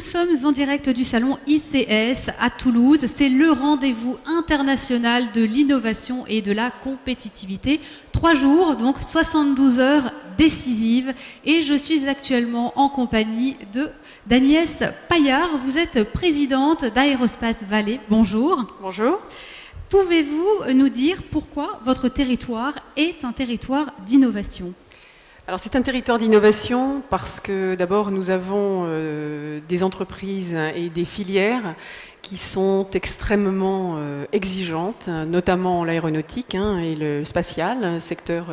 sommes en direct du salon ICS à Toulouse. C'est le rendez-vous international de l'innovation et de la compétitivité. 3 jours, donc 72 heures décisives. Et je suis actuellement en compagnie d'Agnès Paillard. Vous êtes présidente d'Aérospace Valais. Bonjour. Bonjour. Pouvez-vous nous dire pourquoi votre territoire est un territoire d'innovation ? Alors c'est un territoire d'innovation parce que d'abord nous avons des entreprises et des filières qui sont extrêmement exigeantes, notamment l'aéronautique et le spatial, secteur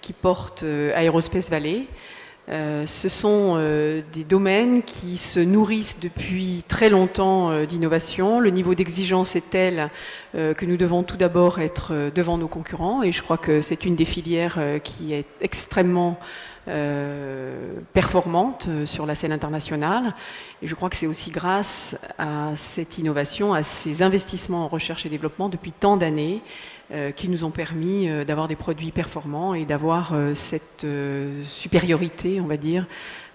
qui porte Aérospace Valais. Ce sont des domaines qui se nourrissent depuis très longtemps d'innovation. Le niveau d'exigence est tel que nous devons tout d'abord être devant nos concurrents, et je crois que c'est une des filières qui est extrêmement performante sur la scène internationale. Et je crois que c'est aussi grâce à cette innovation, à ces investissements en recherche et développement depuis tant d'années qui nous ont permis d'avoir des produits performants et d'avoir cette supériorité, on va dire,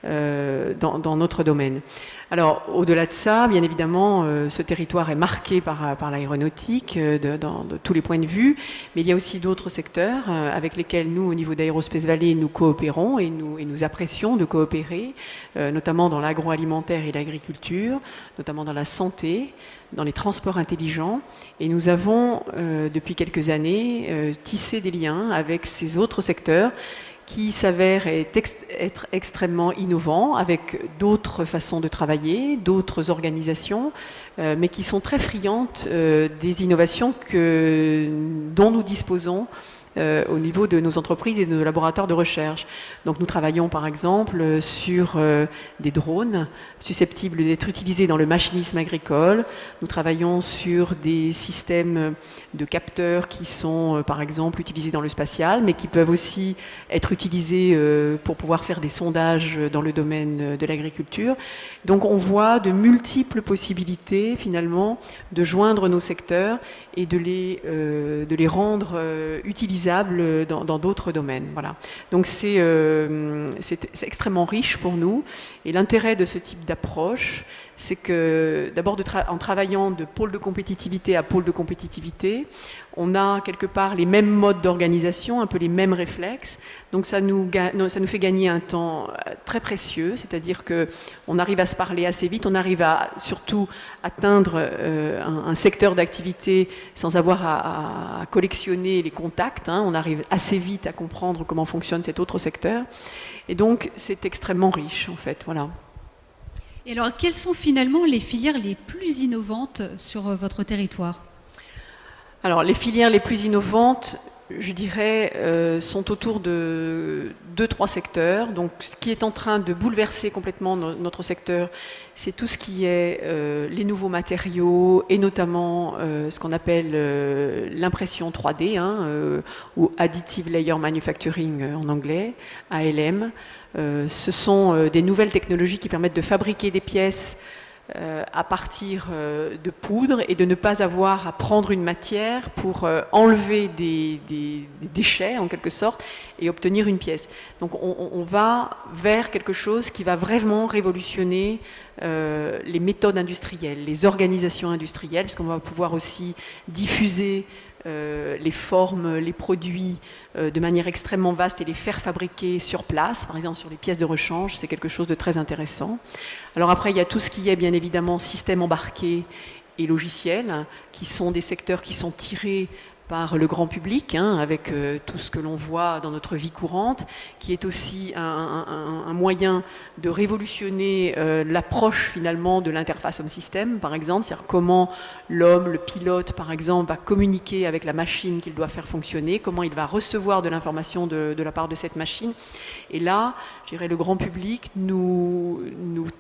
dans notre domaine. Alors, au-delà de ça, bien évidemment, ce territoire est marqué par l'aéronautique de tous les points de vue, mais il y a aussi d'autres secteurs avec lesquels nous, au niveau d'Aérospace Valais, nous coopérons et nous apprécions de coopérer, notamment dans l'agroalimentaire et l'agriculture, notamment dans la santé, dans les transports intelligents. Et nous avons, depuis quelques années, tissé des liens avec ces autres secteurs qui s'avèrent être extrêmement innovants, avec d'autres façons de travailler, d'autres organisations, mais qui sont très friandes des innovations dont nous disposons au niveau de nos entreprises et de nos laboratoires de recherche. Donc nous travaillons par exemple sur des drones susceptibles d'être utilisés dans le machinisme agricole. Nous travaillons sur des systèmes de capteurs qui sont par exemple utilisés dans le spatial, mais qui peuvent aussi être utilisés pour pouvoir faire des sondages dans le domaine de l'agriculture. Donc on voit de multiples possibilités finalement de joindre nos secteurs et de les rendre utilisables dans d'autres domaines. Voilà. Donc c'est extrêmement riche pour nous. Et l'intérêt de ce type d'approche, c'est que d'abord en travaillant de pôle de compétitivité à pôle de compétitivité, on a quelque part les mêmes modes d'organisation, un peu les mêmes réflexes. Donc ça nous fait gagner un temps très précieux, c'est-à-dire qu'on arrive à se parler assez vite, on arrive à surtout atteindre un secteur d'activité sans avoir à collectionner les contacts. On arrive assez vite à comprendre comment fonctionne cet autre secteur. Et donc c'est extrêmement riche en fait. Voilà. Et alors, quelles sont finalement les filières les plus innovantes sur votre territoire ? Alors, les filières les plus innovantes, je dirais, sont autour de 2-3 secteurs. Donc, ce qui est en train de bouleverser complètement notre secteur, c'est tout ce qui est les nouveaux matériaux et notamment ce qu'on appelle l'impression 3D, ou Additive Layer Manufacturing en anglais, ALM. Ce sont des nouvelles technologies qui permettent de fabriquer des pièces à partir de poudre et de ne pas avoir à prendre une matière pour enlever des déchets en quelque sorte et obtenir une pièce. Donc on va vers quelque chose qui va vraiment révolutionner les méthodes industrielles, les organisations industrielles, puisqu'on va pouvoir aussi diffuser les formes, les produits de manière extrêmement vaste et les faire fabriquer sur place, par exemple sur les pièces de rechange, c'est quelque chose de très intéressant. Alors après, il y a tout ce qui est bien évidemment système embarqué et logiciel, qui sont des secteurs qui sont tirés par le grand public, avec tout ce que l'on voit dans notre vie courante, qui est aussi un moyen de révolutionner l'approche finalement de l'interface homme-système, par exemple, c'est-à-dire comment l'homme, le pilote par exemple, va communiquer avec la machine qu'il doit faire fonctionner, comment il va recevoir de l'information de la part de cette machine. Et là, je dirais, le grand public nous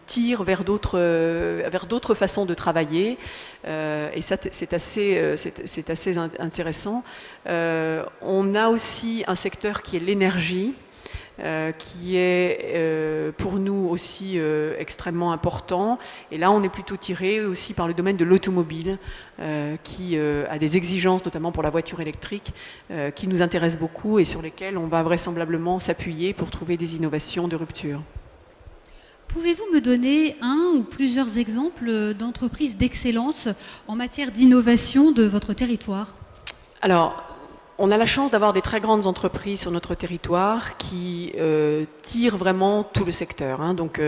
tire vers d'autres façons de travailler, et ça c'est assez intéressant. On a aussi un secteur qui est l'énergie, qui est pour nous aussi extrêmement important. Et là, on est plutôt tiré aussi par le domaine de l'automobile, qui a des exigences, notamment pour la voiture électrique, qui nous intéressent beaucoup et sur lesquelles on va vraisemblablement s'appuyer pour trouver des innovations de rupture. Pouvez-vous me donner un ou plusieurs exemples d'entreprises d'excellence en matière d'innovation de votre territoire? Alors, on a la chance d'avoir des très grandes entreprises sur notre territoire qui tirent vraiment tout le secteur. Hein. Donc,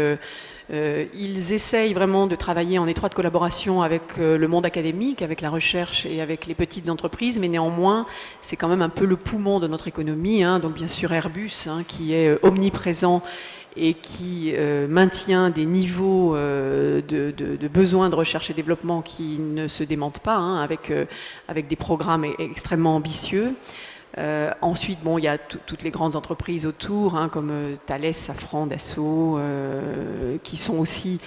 ils essayent vraiment de travailler en étroite collaboration avec le monde académique, avec la recherche et avec les petites entreprises, mais néanmoins, c'est quand même un peu le poumon de notre économie. Hein. Donc, bien sûr, Airbus, hein, qui est omniprésent et qui maintient des niveaux de besoins de recherche et développement qui ne se démentent pas, hein, avec des programmes extrêmement ambitieux. Ensuite, bon, il y a toutes les grandes entreprises autour, hein, comme Thales, Safran, Dassault, qui sont aussi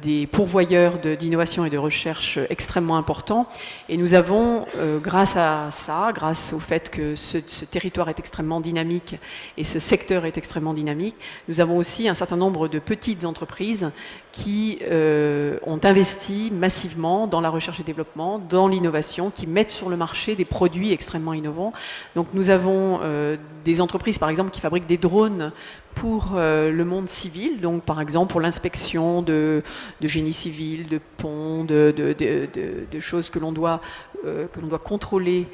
des pourvoyeurs d'innovation et de recherche extrêmement importants. Et nous avons, grâce à ça, grâce au fait que ce territoire est extrêmement dynamique et ce secteur est extrêmement dynamique, nous avons aussi un certain nombre de petites entreprises qui ont investi massivement dans la recherche et développement, dans l'innovation, qui mettent sur le marché des produits extrêmement innovants. Donc nous avons des entreprises, par exemple, qui fabriquent des drones pour le monde civil, donc par exemple pour l'inspection de génie civil, de ponts, de choses que l'on doit contrôler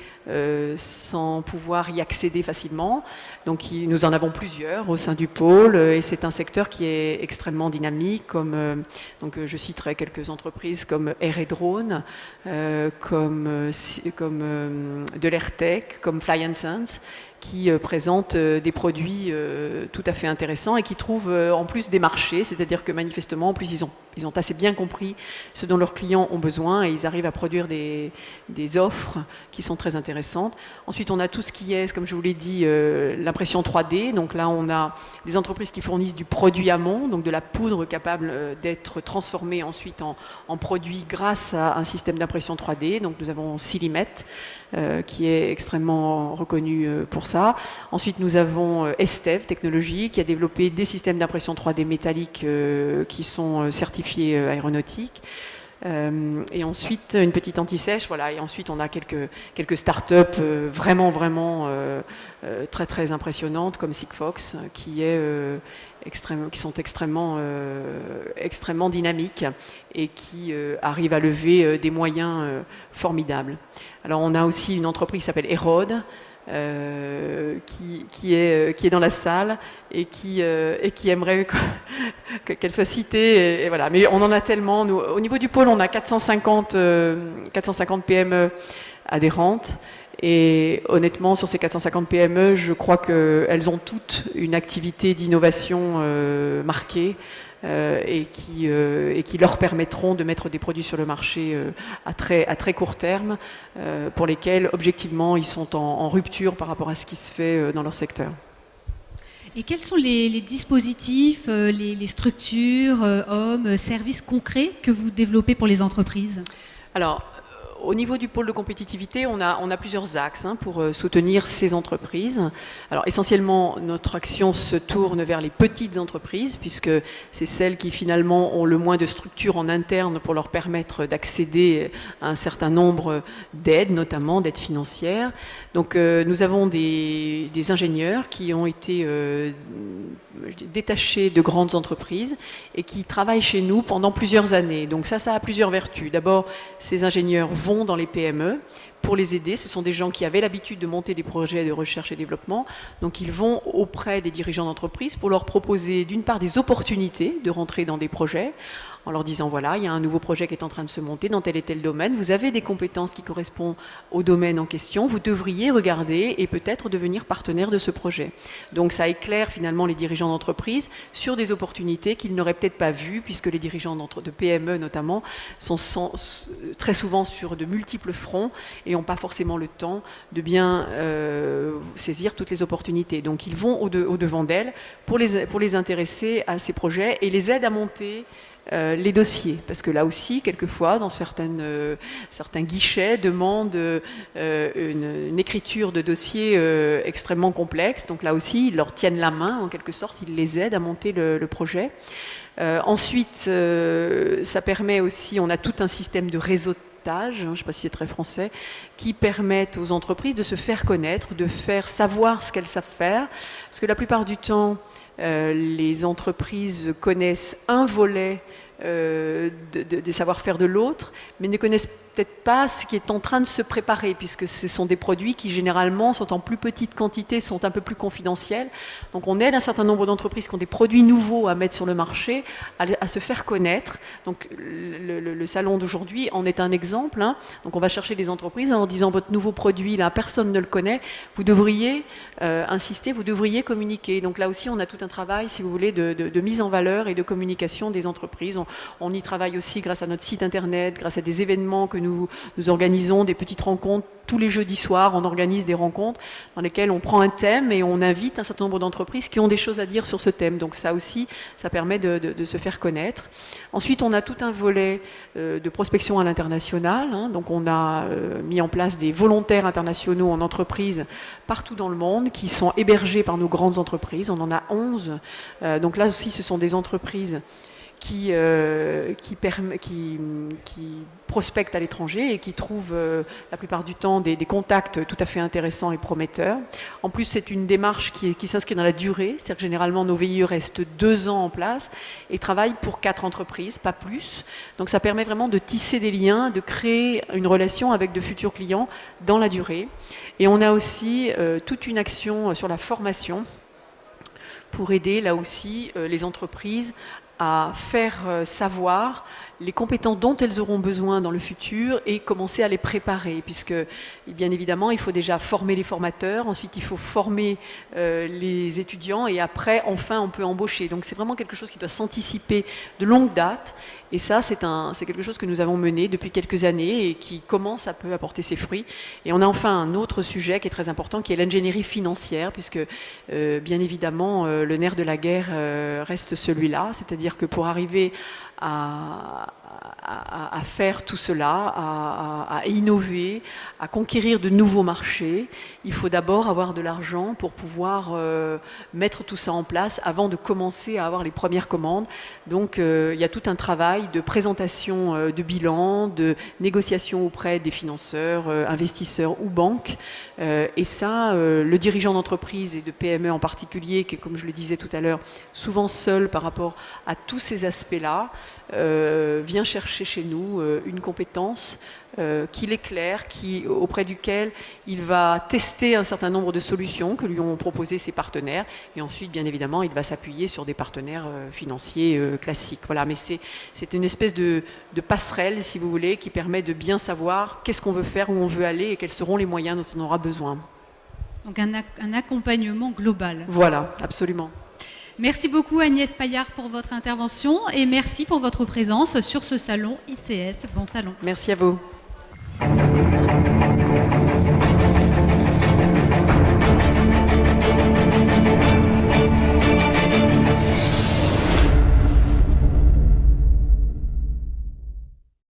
sans pouvoir y accéder facilement. Donc nous en avons plusieurs au sein du pôle et c'est un secteur qui est extrêmement dynamique, comme donc je citerai quelques entreprises comme Air et Drone, comme de l'AirTech, comme Fly Sense, qui présentent des produits tout à fait intéressants et qui trouvent en plus des marchés, c'est-à-dire que manifestement, en plus, ils ont assez bien compris ce dont leurs clients ont besoin et ils arrivent à produire des offres qui sont très intéressantes. Ensuite, on a tout ce qui est, comme je vous l'ai dit, l'impression 3D. Donc là, on a des entreprises qui fournissent du produit amont, donc de la poudre capable d'être transformée ensuite en produit grâce à un système d'impression 3D. Donc nous avons Silimet, qui est extrêmement reconnu pour ça. Ensuite, nous avons Estev Technologies, qui a développé des systèmes d'impression 3D métallique qui sont certifiés aéronautiques. Et ensuite, une petite anti-sèche, voilà. Et ensuite, on a quelques startups vraiment très très impressionnantes, comme Sigfox, qui sont extrêmement dynamiques et qui arrivent à lever des moyens formidables. Alors, on a aussi une entreprise qui s'appelle Hérode, qui est dans la salle et qui aimerait qu'elle soit citée. Et voilà. Mais on en a tellement. Nous, au niveau du pôle, on a 450 PME adhérentes. Et honnêtement, sur ces 450 PME, je crois qu'elles ont toutes une activité d'innovation marquée. Et qui leur permettront de mettre des produits sur le marché à très court terme, pour lesquels, objectivement, ils sont en rupture par rapport à ce qui se fait dans leur secteur. Et quels sont les dispositifs, les structures, hommes, services concrets que vous développez pour les entreprises? Alors, au niveau du pôle de compétitivité, on a plusieurs axes pour soutenir ces entreprises. Alors essentiellement, notre action se tourne vers les petites entreprises, puisque c'est celles qui finalement ont le moins de structures en interne pour leur permettre d'accéder à un certain nombre d'aides, notamment d'aides financières. Donc nous avons des ingénieurs qui ont été détachés de grandes entreprises et qui travaillent chez nous pendant plusieurs années. Donc ça a plusieurs vertus. D'abord, ces ingénieurs vont dans les PME pour les aider. Ce sont des gens qui avaient l'habitude de monter des projets de recherche et développement. Donc ils vont auprès des dirigeants d'entreprise pour leur proposer d'une part des opportunités de rentrer dans des projets, en leur disant voilà, il y a un nouveau projet qui est en train de se monter dans tel et tel domaine, vous avez des compétences qui correspondent au domaine en question, vous devriez regarder et peut-être devenir partenaire de ce projet. Donc ça éclaire finalement les dirigeants d'entreprise sur des opportunités qu'ils n'auraient peut-être pas vues, puisque les dirigeants de PME notamment sont très souvent sur de multiples fronts et n'ont pas forcément le temps de bien saisir toutes les opportunités. Donc ils vont au-devant d'elles pour les intéresser à ces projets et les aident à monter les dossiers, parce que là aussi, quelquefois, dans certains guichets demandent une écriture de dossiers extrêmement complexe. Donc là aussi, ils leur tiennent la main, en quelque sorte, ils les aident à monter le projet. Ensuite, ça permet aussi, on a tout un système de réseautage, je ne sais pas si c'est très français, qui permettent aux entreprises de se faire connaître, de faire savoir ce qu'elles savent faire, parce que la plupart du temps, Les entreprises connaissent un volet des savoir-faire de l'autre, mais ne connaissent peut-être pas ce qui est en train de se préparer, puisque ce sont des produits qui généralement sont en plus petite quantité, sont un peu plus confidentiels. Donc on aide un certain nombre d'entreprises qui ont des produits nouveaux à mettre sur le marché, à se faire connaître. Donc le salon d'aujourd'hui en est un exemple, hein. Donc on va chercher des entreprises en leur disant votre nouveau produit, là personne ne le connaît, vous devriez insister, vous devriez communiquer. Donc là aussi on a tout un travail, si vous voulez, de mise en valeur et de communication des entreprises. On y travaille aussi grâce à notre site internet, grâce à des événements que nous organisons, des petites rencontres. Tous les jeudis soirs, on organise des rencontres dans lesquelles on prend un thème et on invite un certain nombre d'entreprises qui ont des choses à dire sur ce thème. Donc ça aussi, ça permet de se faire connaître. Ensuite, on a tout un volet de prospection à l'international, hein. Donc on a mis en place des volontaires internationaux en entreprise partout dans le monde qui sont hébergés par nos grandes entreprises. On en a 11. Donc là aussi, ce sont des entreprises qui prospectent à l'étranger et qui trouvent la plupart du temps des contacts tout à fait intéressants et prometteurs. En plus, c'est une démarche qui s'inscrit dans la durée, c'est-à-dire que généralement nos VIE restent 2 ans en place et travaillent pour 4 entreprises, pas plus. Donc ça permet vraiment de tisser des liens, de créer une relation avec de futurs clients dans la durée. Et on a aussi toute une action sur la formation pour aider là aussi les entreprises à faire savoir les compétences dont elles auront besoin dans le futur et commencer à les préparer, puisque bien évidemment il faut déjà former les formateurs, ensuite il faut former les étudiants et après enfin on peut embaucher. Donc c'est vraiment quelque chose qui doit s'anticiper de longue date et ça c'est quelque chose que nous avons mené depuis quelques années et qui commence à peu à porter ses fruits. Et on a enfin un autre sujet qui est très important qui est l'ingénierie financière, puisque bien évidemment le nerf de la guerre reste celui-là, c'est-à-dire que pour arriver à faire tout cela, à innover, à conquérir de nouveaux marchés, il faut d'abord avoir de l'argent pour pouvoir mettre tout ça en place avant de commencer à avoir les premières commandes. Donc il y a tout un travail de présentation de bilan, de négociation auprès des financeurs, investisseurs ou banques. Et ça, le dirigeant d'entreprise et de PME en particulier, qui est, comme je le disais tout à l'heure, souvent seul par rapport à tous ces aspects-là, vient chercher chez nous une compétence qui l'éclaire, auprès duquel il va tester un certain nombre de solutions que lui ont proposées ses partenaires, et ensuite, bien évidemment, il va s'appuyer sur des partenaires financiers classiques. Voilà, mais c'est une espèce de passerelle, si vous voulez, qui permet de bien savoir qu'est-ce qu'on veut faire, où on veut aller, et quels seront les moyens dont on aura besoin. Donc un accompagnement global. Voilà, absolument. Merci beaucoup Agnès Paillard pour votre intervention et merci pour votre présence sur ce salon ICS. Bon salon. Merci à vous.